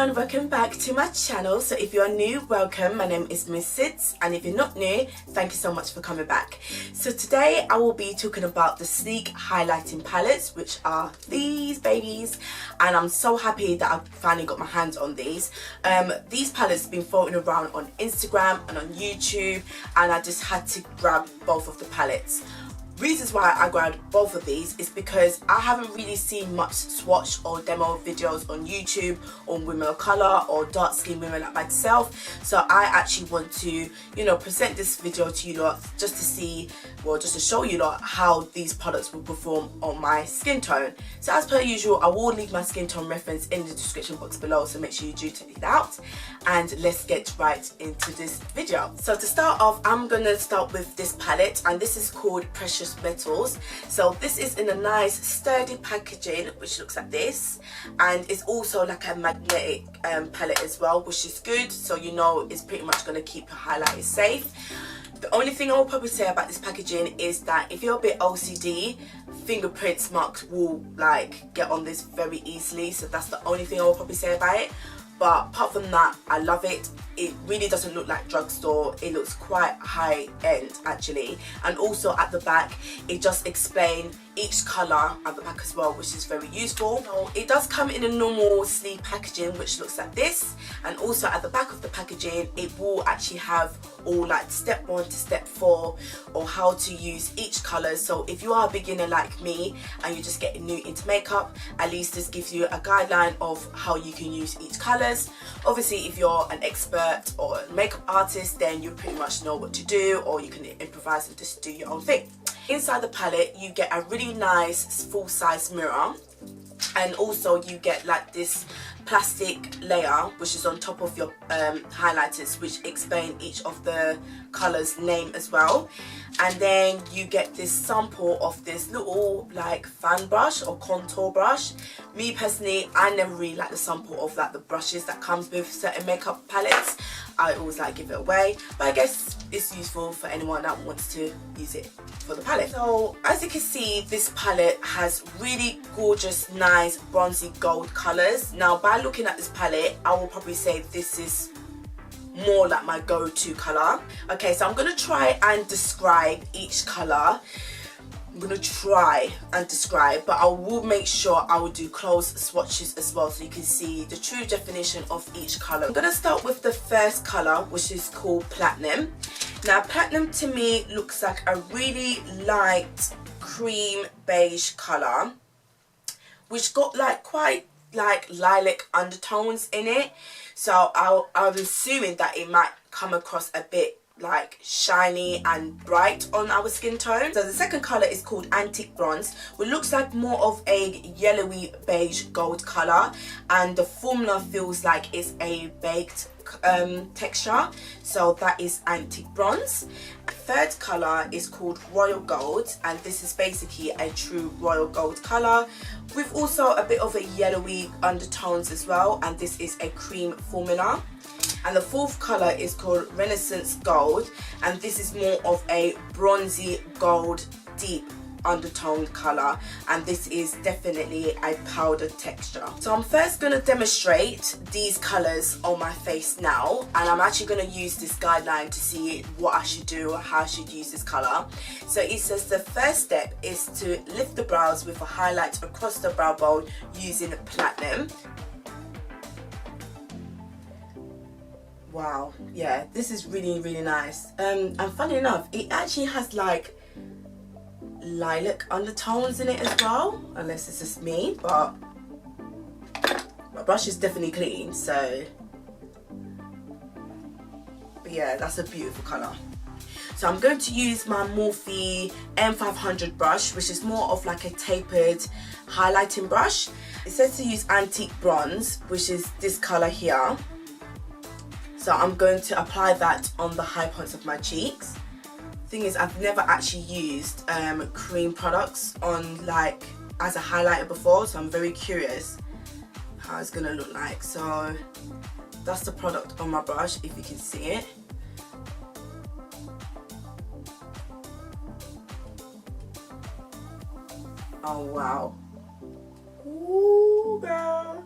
everyone, welcome back to my channel. So if you are new, welcome. My name is Miss Sydz, and if you're not new, thank you so much for coming back. So today I will be talking about the sleek highlighting palettes, which are these babies, and I'm so happy that I've finally got my hands on these. These palettes have been floating around on Instagram and on YouTube, and I just had to grab both of the palettes. Reasons why I grabbed both of these is because I haven't really seen much swatch or demo videos on YouTube on women of colour or dark skinned women like myself, so I actually want to, you know, present this video to you lot just to see, well, just to show you lot how these products will perform on my skin tone. So as per usual, I will leave my skin tone reference in the description box below, so make sure you do check it out, and let's get right into this video. So to start off, I'm gonna start with this palette, and this is called Precious Metals. So this is in a nice sturdy packaging which looks like this, and it's also like a magnetic palette as well, which is good, so you know it's pretty much going to keep your highlighters safe. The only thing I will probably say about this packaging is that if you're a bit OCD, fingerprints marks will like get on this very easily, so that's the only thing I will probably say about it. But apart from that, I love it. It really doesn't look like drugstore. It looks quite high end actually. And also at the back, it just explains each colour at the back as well, which is very useful. So it does come in a normal sleeve packaging which looks like this, and also at the back of the packaging it will actually have all like step 1 to step 4 or how to use each colour. So if you are a beginner like me and you're just getting new into makeup, at least this gives you a guideline of how you can use each colours. Obviously if you're an expert or a makeup artist, then you pretty much know what to do, or you can improvise and just do your own thing. Inside the palette you get a really nice full-size mirror, and also you get like this plastic layer which is on top of your highlighters, which explain each of the colours name as well. And then you get this sample of this little like fan brush or contour brush. Me personally, I never really like the sample of like the brushes that comes with certain makeup palettes. I always like give it away, but I guess it's useful for anyone that wants to use it for the palette. So as you can see, this palette has really gorgeous, nice bronzy gold colours. Now by looking at this palette, I will probably say this is more like my go-to colour. Okay, so I'm going to try and describe each colour. I'm going to try and describe, but I will make sure I will do close swatches as well, so you can see the true definition of each colour. I'm going to start with the first colour, which is called Platinum. Now Platinum to me looks like a really light cream beige colour, which got like quite like lilac undertones in it, so I'm assuming that it might come across a bit like shiny and bright on our skin tone. So the second colour is called Antique Bronze, which looks like more of a yellowy beige gold colour, and the formula feels like it's a baked texture, so that is Antique Bronze. Third colour is called Royal Gold, and this is basically a true royal gold colour with also a bit of a yellowy undertones as well, and this is a cream formula. And the fourth colour is called Renaissance Gold, and this is more of a bronzy gold deep undertone colour, and this is definitely a powdered texture. So I'm first going to demonstrate these colours on my face now, and I'm actually going to use this guideline to see what I should do or how I should use this colour. So it says the first step is to lift the brows with a highlight across the brow bone using Platinum. Wow, yeah, this is really nice. And funny enough, it actually has like lilac undertones in it as well, unless it's just me, but my brush is definitely clean, so but yeah, that's a beautiful colour. So I'm going to use my Morphe M500 brush, which is more of like a tapered highlighting brush. It says to use Antique Bronze, which is this colour here. So I'm going to apply that on the high points of my cheeks. Thing is, I've never actually used cream products on like as a highlighter before, so I'm very curious how it's gonna look like. So that's the product on my brush, if you can see it. Oh wow. Ooh, girl.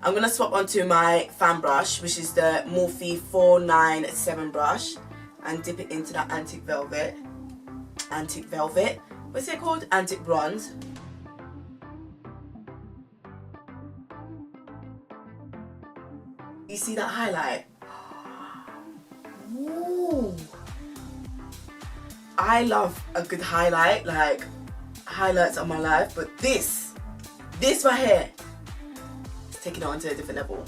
I'm going to swap onto my fan brush, which is the Morphe 497 brush, and dip it into that Antique Velvet. What's it called? Antique Bronze. You see that highlight? Ooh. I love a good highlight, like highlights of my life, but this right here is taking it on to a different level.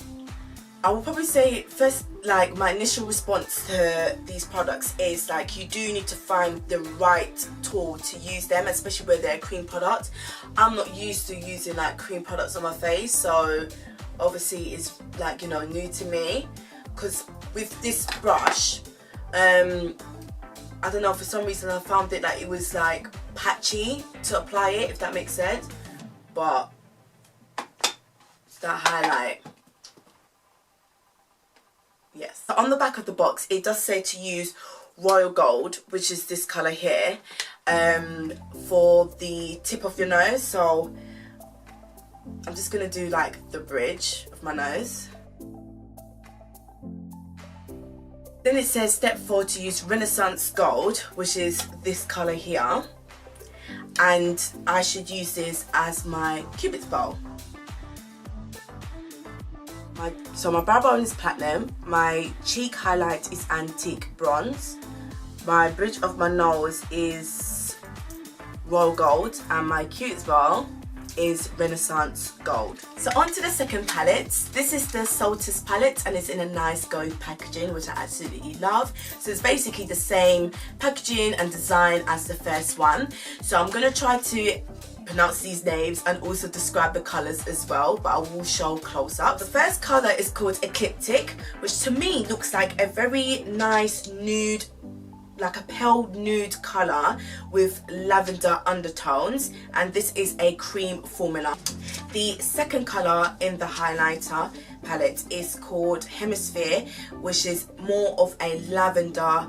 I will probably say first, like my initial response to these products is like you do need to find the right tool to use them, especially where they're cream products. I'm not used to using like cream products on my face, so obviously it's like, you know, new to me. Because with this brush, I don't know, for some reason I found it like it was like patchy to apply it, if that makes sense. But that highlight, yes. On the back of the box it does say to use royal gold, which is this colour here, for the tip of your nose. So I'm just gonna do like the bridge of my nose. Then it says step 4 to use Renaissance Gold, which is this colour here, and I should use this as my Cupid's bow. So my brow bone is platinum, my cheek highlight is Antique Bronze, my bridge of my nose is Royal Gold, and my Cupid's bow is Renaissance Gold. So on to the second palette. This is the Solstice palette, and it's in a nice gold packaging, which I absolutely love. So it's basically the same packaging and design as the first one. So I'm going to try to pronounce these names and also describe the colours as well, but I will show close up. The first colour is called Ecliptic, which to me looks like a very nice nude, like a pale nude colour with lavender undertones, and this is a cream formula. The second colour in the highlighter palette is called Hemisphere, which is more of a lavender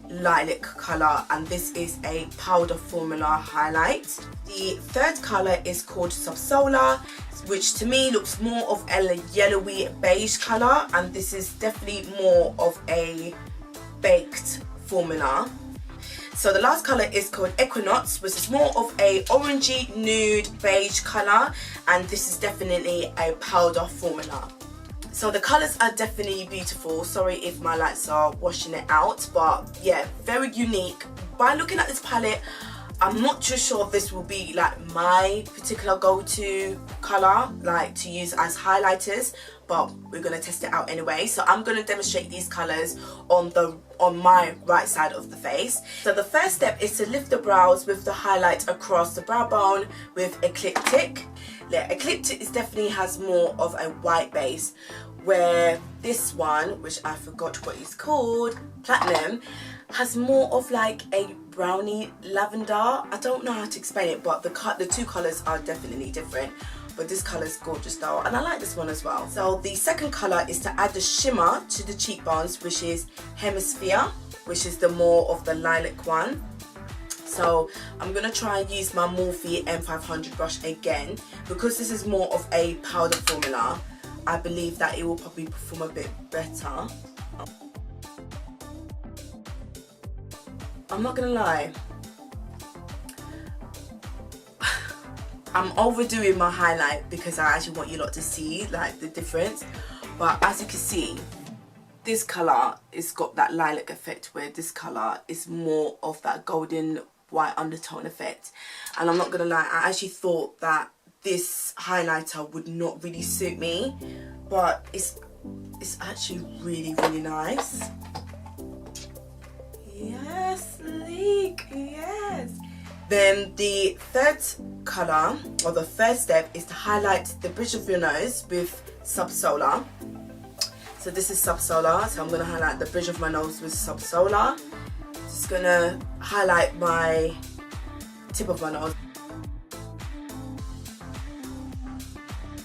lilac colour, and this is a powder formula highlight. The third colour is called Subsolar, which to me looks more of a yellowy beige colour, and this is definitely more of a baked formula. So the last colour is called Equinox, which is more of a orangey nude beige colour, and this is definitely a powder formula. So the colours are definitely beautiful. Sorry if my lights are washing it out, but yeah, very unique. By looking at this palette, I'm not too sure if this will be like my particular go-to colour, like to use as highlighters, but we're going to test it out anyway. So I'm going to demonstrate these colours on my right side of the face. So the first step is to lift the brows with the highlight across the brow bone with Ecliptic. Yeah, Ecliptic definitely has more of a white base, where this one, which I forgot what it's called, Platinum, has more of like a browny lavender. I don't know how to explain it, but the two colours are definitely different. But this colour is gorgeous though, and I like this one as well. So the second colour is to add the shimmer to the cheekbones, which is Hemisphere, which is the more of the lilac one. So I'm going to try and use my Morphe M500 brush again. Because this is more of a powder formula, I believe that it will probably perform a bit better. I'm not going to lie, I'm overdoing my highlight because I actually want you lot to see like the difference. But as you can see, this colour is got that lilac effect, where this colour is more of that golden white undertone effect. And I'm not gonna lie, I actually thought that this highlighter would not really suit me, but it's actually really, really nice. Yes, sleek, yes. Then the third colour, or the first step, is to highlight the bridge of your nose with Subsolar. So this is Subsolar, so I'm going to highlight the bridge of my nose with Subsolar. Just going to highlight my tip of my nose.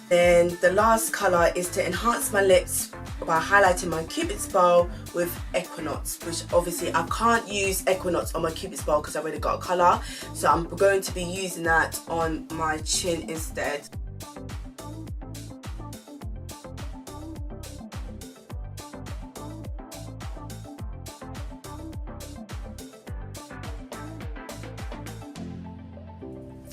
Then the last colour is to enhance my lips by highlighting my Cupid's bow with Equinox, which obviously I can't use Equinox on my Cupid's bow because I already got a colour, so I'm going to be using that on my chin instead.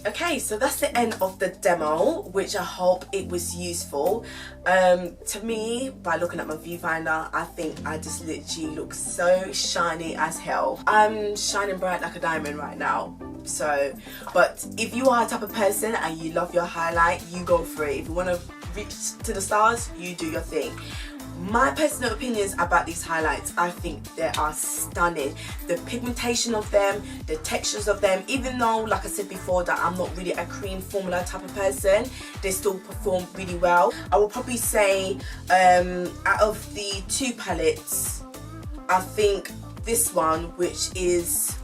Okay, so that's the end of the demo, which I hope it was useful. To me, by looking at my viewfinder, I think I just literally look so shiny as hell. I'm shining bright like a diamond right now. So, but if you are a type of person and you love your highlight, you go for it. If you want to reach to the stars, you do your thing. My personal opinions about these highlights, I think they are stunning. The pigmentation of them, the textures of them, even though, like I said before, that I'm not really a cream formula type of person, they still perform really well. I will probably say out of the two palettes, I think this one, which is,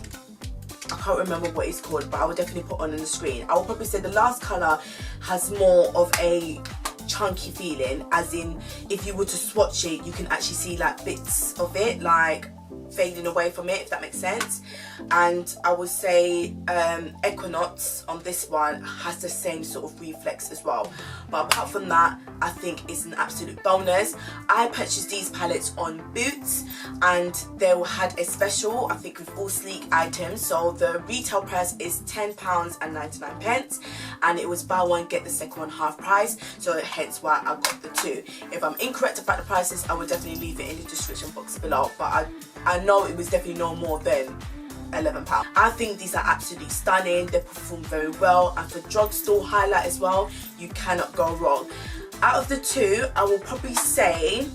I can't remember what it's called, but I will definitely put on the screen. I will probably say the last colour has more of a chunky feeling, as in if you were to swatch it, you can actually see like bits of it like fading away from it, if that makes sense. And I would say Equinox on this one has the same sort of reflex as well. But apart from that, I think it's an absolute bonus. I purchased these palettes on Boots and they had a special, I think, with all sleek items. So the retail price is £10.99 and it was buy one get the second one half price, so hence why I got the two. If I'm incorrect about the prices, I will definitely leave it in the description box below, but I know it was definitely no more than £11. I think these are absolutely stunning. They perform very well, and for drugstore highlight as well, you cannot go wrong. Out of the two, I will probably say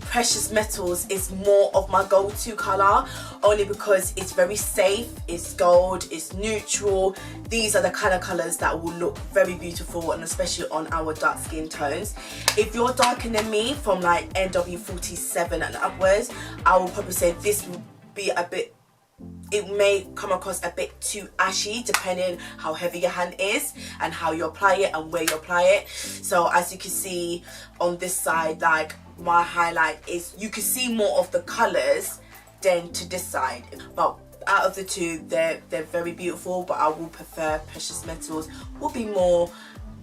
Precious Metals is more of my go-to colour, only because it's very safe, it's gold, it's neutral. These are the kind of colours that will look very beautiful, and especially on our dark skin tones. If you're darker than me, from like NW47 and upwards, I will probably say this will be a bit, it may come across a bit too ashy depending how heavy your hand is and how you apply it and where you apply it. So as you can see on this side, like my highlight is, you can see more of the colours than to this side. But out of the two, they're very beautiful, but I will prefer Precious Metals, will be more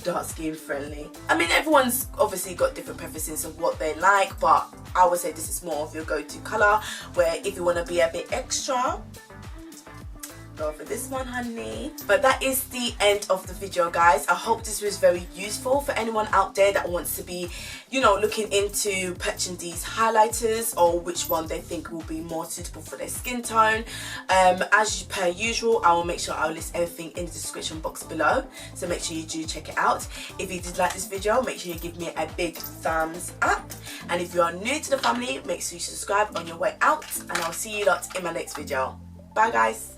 dark skin friendly. I mean, everyone's obviously got different preferences of what they like, but I would say this is more of your go-to colour, where if you want to be a bit extra, go for this one, honey. But that is the end of the video, guys. I hope this was very useful for anyone out there that wants to be, you know, looking into purchasing these highlighters, or which one they think will be more suitable for their skin tone. As per usual, I will make sure I'll list everything in the description box below, so make sure you do check it out. If you did like this video, make sure you give me a big thumbs up, and if you are new to the family, make sure you subscribe on your way out, and I'll see you lot in my next video. Bye, guys.